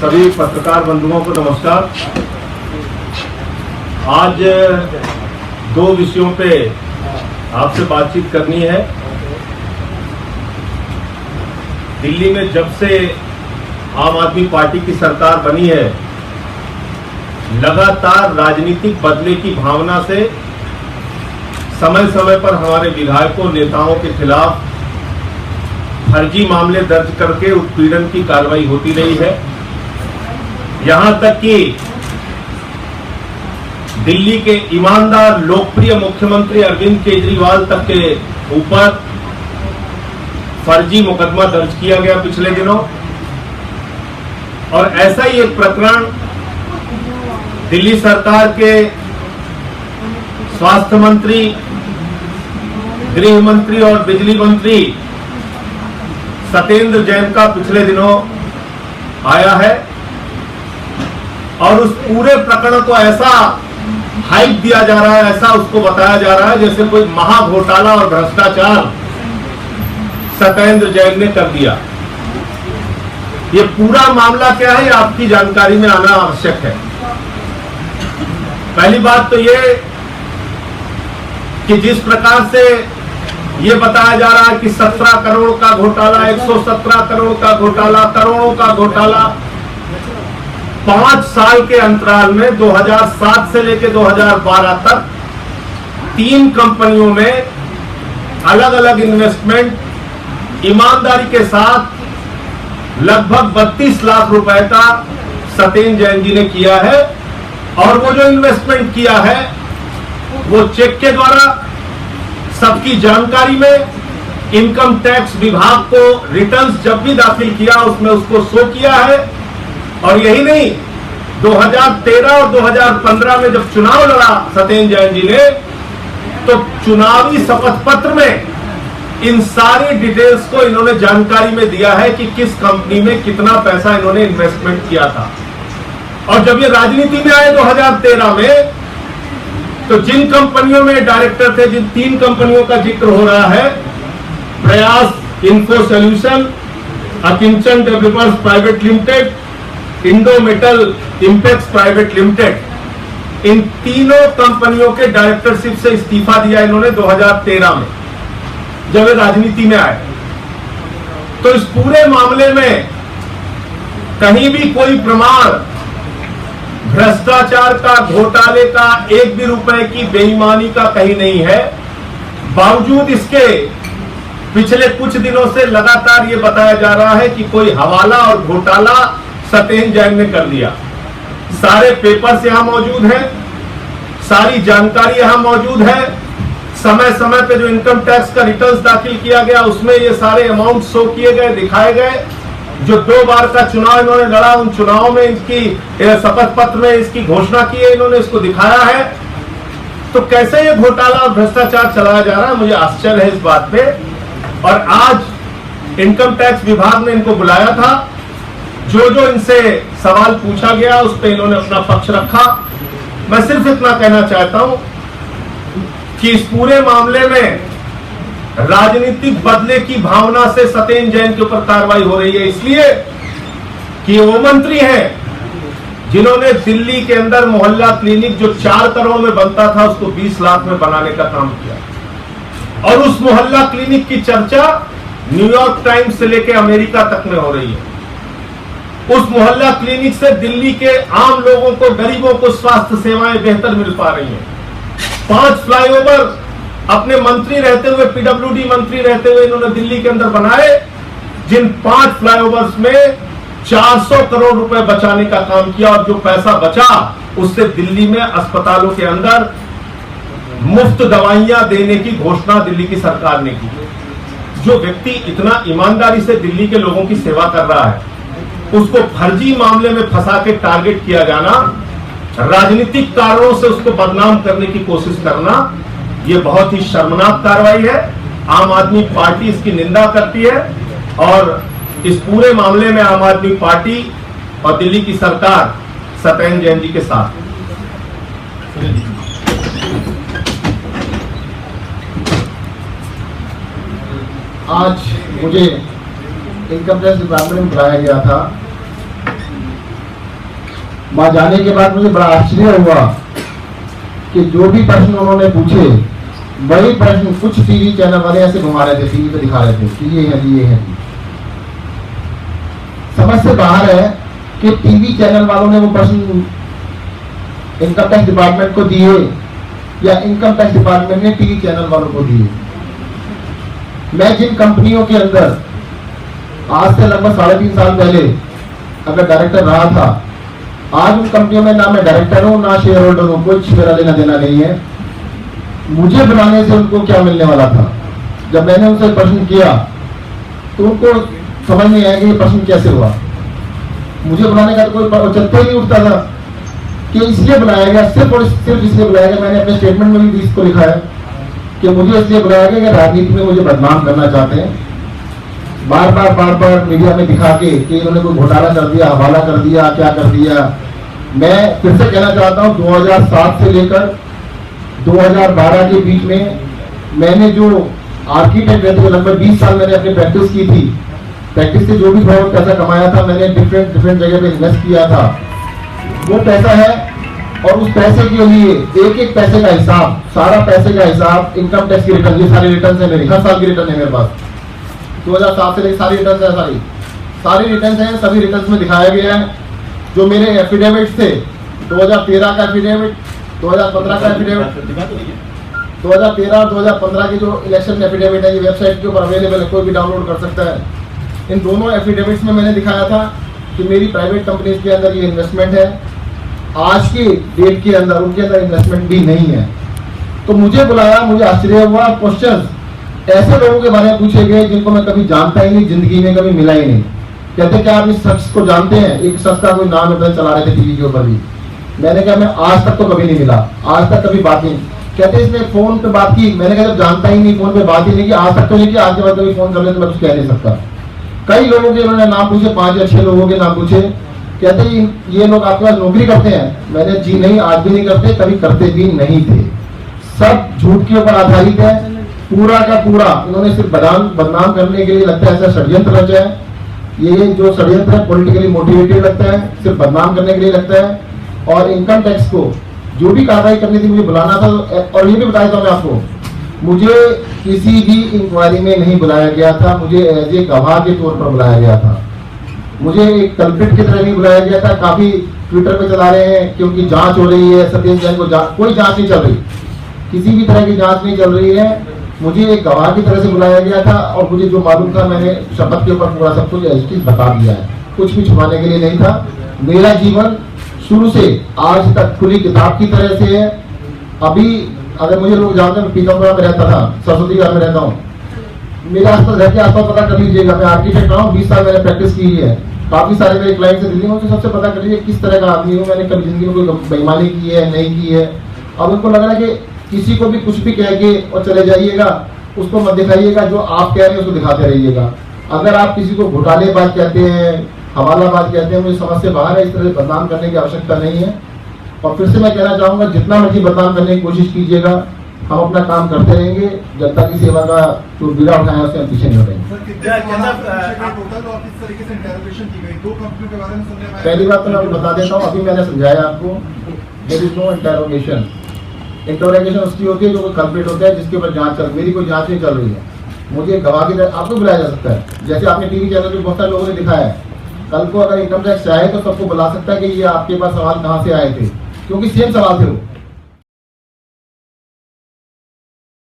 सभी पत्रकार बंधुओं को नमस्कार। आज दो विषयों पे आपसे बातचीत करनी है। दिल्ली में जब से आम आदमी पार्टी की सरकार बनी है, लगातार राजनीतिक बदले की भावना से समय समय पर हमारे विधायकों नेताओं के खिलाफ फर्जी मामले दर्ज करके उत्पीड़न की कार्रवाई होती रही है। यहां तक कि दिल्ली के ईमानदार लोकप्रिय मुख्यमंत्री अरविंद केजरीवाल तक के ऊपर फर्जी मुकदमा दर्ज किया गया पिछले दिनों। और ऐसा ही एक प्रकरण दिल्ली सरकार के स्वास्थ्य मंत्री, गृह मंत्री और बिजली मंत्री सत्येंद्र जैन का पिछले दिनों आया है। और उस पूरे प्रकरण को ऐसा हाइप दिया जा रहा है, ऐसा उसको बताया जा रहा है जैसे कोई महाघोटाला और भ्रष्टाचार सत्येंद्र जैन ने कर दिया। ये पूरा मामला क्या है, आपकी जानकारी में आना आवश्यक है। पहली बात तो ये कि जिस प्रकार से ये बताया जा रहा है कि 17 करोड़ का घोटाला, 117 करोड़ का घोटाला, करोड़ों का घोटाला, 5 साल के अंतराल में 2007 से लेकर 2012 तक 3 कंपनियों में अलग अलग इन्वेस्टमेंट ईमानदारी के साथ लगभग 32 लाख रुपए का सत्येंद्र जैन जी ने किया है। और वो जो इन्वेस्टमेंट किया है वो चेक के द्वारा सबकी जानकारी में इनकम टैक्स विभाग को रिटर्न्स जब भी दाखिल किया उसमें उसको शो किया है। और यही नहीं, 2013 और 2015 में जब चुनाव लड़ा सत्येंद्र जैन जी ने, तो चुनावी शपथ पत्र में इन सारी डिटेल्स को इन्होंने जानकारी में दिया है कि किस कंपनी में कितना पैसा इन्होंने इन्वेस्टमेंट किया था। और जब ये राजनीति में आए 2013 में, तो जिन कंपनियों में डायरेक्टर थे, जिन 3 कंपनियों का जिक्र हो रहा है, Prayas info solution, Akinchan developers private limited, Indo metal impex private limited, इन तीनों कंपनियों के डायरेक्टरशिप से इस्तीफा दिया इन्होंने 2013 में जब वे राजनीति में आए। तो इस पूरे मामले में कहीं भी कोई प्रमाण भ्रष्टाचार का, घोटाले का, एक भी रुपए की बेईमानी का कहीं नहीं है। बावजूद इसके पिछले कुछ दिनों से लगातार ये बताया जा रहा है कि कोई हवाला और घोटाला सत्येंद्र जैन ने कर दिया। सारे पेपर्स यहां मौजूद हैं, सारी जानकारी यहां मौजूद है। समय समय पे जो इनकम टैक्स का रिटर्न्स दाखिल किया गया उसमें ये सारे अमाउंट शो किए गए, दिखाए गए। जो 2 बार का चुनाव इन्होंने लड़ा, उन चुनावों में इसकी शपथ पत्र में इसकी घोषणा की है, इन्होंने इसको दिखाया है। तो कैसे ये घोटाला और भ्रष्टाचार चलाया जा रहा है, मुझे आश्चर्य है इस बात पे। और आज इनकम टैक्स विभाग ने इनको बुलाया था, जो जो इनसे सवाल पूछा गया उस पर इन्होंने अपना पक्ष रखा। मैं सिर्फ इतना कहना चाहता हूं कि इस पूरे मामले में राजनीतिक बदले की भावना से सत्येंद्र जैन के ऊपर कार्रवाई हो रही है, इसलिए कि वो मंत्री हैं जिन्होंने दिल्ली के अंदर मोहल्ला क्लिनिक जो 4 करोड़ में बनता था उसको 20 लाख में बनाने का काम किया। और उस मोहल्ला क्लिनिक की चर्चा न्यूयॉर्क टाइम्स से लेकर अमेरिका तक में हो रही है। उस मोहल्ला क्लिनिक से दिल्ली के आम लोगों को, गरीबों को स्वास्थ्य सेवाएं बेहतर मिल पा रही हैं। 5 फ्लाईओवर अपने मंत्री रहते हुए, पीडब्ल्यूडी मंत्री रहते हुए इन्होंने दिल्ली के अंदर बनाए, जिन 5 फ्लाईओवर्स में 400 करोड़ रुपए बचाने का काम किया। और जो पैसा बचा उससे दिल्ली में अस्पतालों के अंदर मुफ्त दवाइयां देने की घोषणा दिल्ली की सरकार ने की। जो व्यक्ति इतना ईमानदारी से दिल्ली के लोगों की सेवा कर रहा है, उसको फर्जी मामले में फंसा के टारगेट किया जाना, राजनीतिक कारणों से उसको बदनाम करने की कोशिश करना, ये बहुत ही शर्मनाक कार्रवाई है। आम आदमी पार्टी इसकी निंदा करती है और इस पूरे मामले में आम आदमी पार्टी और दिल्ली की सरकार सत्येंद्र जैन जी के साथ। आज मुझे इनकम टैक्स डिपार्टमेंट में बुलाया गया था वहां जाने के बाद मुझे बड़ा आश्चर्य हुआ कि जो भी प्रश्न उन्होंने पूछे वही प्रश्न कुछ टीवी चैनल वाले ऐसे घुमा रहे थे, टीवी पे दिखा रहे थे कि ये है जी, ये है जी। समझ से बाहर है कि टीवी चैनल वालों ने वो प्रश्न इनकम टैक्स डिपार्टमेंट को दिए या इनकम टैक्स डिपार्टमेंट ने टीवी चैनल वालों को दिए। मैं जिन कंपनियों के अंदर आज से लगभग 3.5 साल पहले अगर डायरेक्टर रहा था, आज उन कंपनियों में ना मैं डायरेक्टर हूं ना शेयर होल्डर हूं, कुछ मेरा लेना देना नहीं है। मुझे बुलाने से उनको क्या मिलने वाला था? जब मैंने उनसे प्रश्न किया तो उनको समझ नहीं आया कि ये प्रश्न कैसे हुआ। मुझे बुलाने का तो कोई चलते ही नहीं उठता था कि इसलिए बुलाया गया, सिर्फ और सिर्फ इसलिए बुलाया गया। मैंने अपने स्टेटमेंट में भी इसको लिखा है कि मुझे इसलिए बुलाया गया कि राजनीति में मुझे बदनाम करना चाहते हैं, बार बार मीडिया में दिखा के कि इन्होंने कोई घोटाला कर दिया, हवाला कर दिया, क्या कर दिया। मैं फिर से कहना चाहता हूँ 2007 से लेकर 2012 के बीच में मैंने जो आर्किटेक्ट रहते लगभग 20 साल मैंने अपनी प्रैक्टिस की थी। प्रैक्टिस से जो भी बहुत पैसा कमाया था मैंने डिफरेंट जगह पे इन्वेस्ट किया था। वो पैसा है और उस पैसे के लिए एक एक पैसे का हिसाब, सारा पैसे का हिसाब, इनकम टैक्स की रिटर्न, ये सारी रिटर्न है मेरी, हर साल की रिटर्न है मेरे पास। 2007 से लेकर सारी रिटर्न है, सारी रिटर्न है। सभी रिटर्न में दिखाया गया है जो मेरे एफिडेविट थे। 2013 का एफिडेविट, 2015 का एफिडेविट, 2013 और 2015 की जो इलेक्शन एफिडेविट है, ये वेबसाइट के ऊपर अवेलेबल है, कोई भी डाउनलोड कर सकता है। इन दोनों एफिडेविट्स में मैंने दिखाया था कि मेरी प्राइवेट कंपनीज के अंदर ये इन्वेस्टमेंट है, आज की डेट के अंदर उनके अंदर इन्वेस्टमेंट भी नहीं है। तो मुझे बुलाया, मुझे आश्चर्य हुआ। क्वेश्चंस ऐसे लोगों के बारे में पूछे गए जिनको मैं कभी जानता ही नहीं, जिंदगी में कभी मिला ही नहीं। कहते क्या आप इस शख्स को जानते हैं? एक शख्स का कोई नाम इधर चला रहे थे टीवी के ऊपर भी। मैंने कहा मैं आज तक तो कभी नहीं मिला, आज तक कभी बात नहीं। कहते इसने फोन पे बात की। मैंने कहा जब जानता ही नहीं, फोन पे बात ही नहीं की, आज तक तो नहीं की, आज के बाद कभी फोन कर ले तो मैं कुछ कह नहीं सकता। कई लोगों के उन्होंने नाम पूछे, 5 या 6 लोगों के नाम पूछे। कहते ये लोग आपके पास नौकरी करते हैं? मैंने जी नहीं, आज भी नहीं करते, कभी करते भी नहीं थे। सब झूठ के ऊपर आधारित है, पूरा का पूरा। इन्होंने सिर्फ बदनाम करने के लिए लगता है ऐसा षड्यंत्र रचा है। ये जो षड्यंत्र है पॉलिटिकली मोटिवेटेड लगता है, सिर्फ बदनाम करने के लिए लगता है। और इनकम टैक्स को जो भी कार्रवाई करनी थी मुझे बुलाना था। और ये भी बताया था मैं आपको, मुझे किसी भी इंक्वायरी में नहीं बुलाया गया था, मुझे एज ए गवाह के तौर पर बुलाया गया था। मुझे एक कल्प्रिट की तरह नहीं बुलाया गया था। काफी ट्विटर पे चला रहे हैं क्योंकि जांच हो रही है, सत्येंद्र जैन को कोई जांच नहीं चल रही, किसी भी तरह की जांच नहीं चल रही है। मुझे एक गवाह की तरह से बुलाया गया था और मुझे जो मालूम था मैंने शपथ के ऊपर पूरा सब कुछ एज बता दिया है, कुछ भी छुपाने के लिए नहीं था। मेरा जीवन शुरू से आज तक खुली किताब की तरह से है। अभी अगर मुझे लोग जानते हैं, मैं पीतमपुरा में रहता था, सरस्वती घर में रहता हूँ, मेरे आसपास घर के आसपास पता कर लीजिएगा। मैं आर्किटेक्ट रहा हूँ, 20 साल मैंने प्रैक्टिस की है। काफी सारे मेरे क्लाइंट से दिल्ली में, सबसे पता कर लीजिए किस तरह का आदमी हूँ। मैंने कभी जिंदगी में कोई बेईमानी की है नहीं की है। अब उनको लग रहा है कि किसी को भी कुछ भी कह के और चले जाइएगा, उसको मत दिखाइएगा, जो आप कह रहे हैं उसको दिखाते रहिएगा। अगर आप किसी को घोटालेबाज कहते हैं, हवालाबाज कहते हैं, मुझे समझ से बाहर है। इस तरह बदनाम करने की आवश्यकता नहीं है। और फिर से मैं कहना चाहूंगा, जितना मर्जी बदनाम करने की कोशिश कीजिएगा, हम अपना काम करते रहेंगे। जनता की सेवा का जो बीड़ा उठाया उससे हम पीछे नहीं हटेंगे। पहली बात तो मैं आपको बता देता हूँ, अभी मैंने समझाया आपको, there is no interrogation. Interrogation उसकी होती है जो कोई कल्प्रिट होता है, जिसके ऊपर जांच चल, मेरी कोई जांच नहीं चल रही है। मुझे गवाह की तरह आपको बुलाया जा सकता है, जैसे आपने टीवी चैनल पे बहुत सारे लोगों ने दिखाया है। कल को अगर इनकम टैक्स चाहे तो सबको बुला सकता है कि ये आपके पास सवाल कहाँ से आए थे, क्योंकि सेम सवाल थे वो।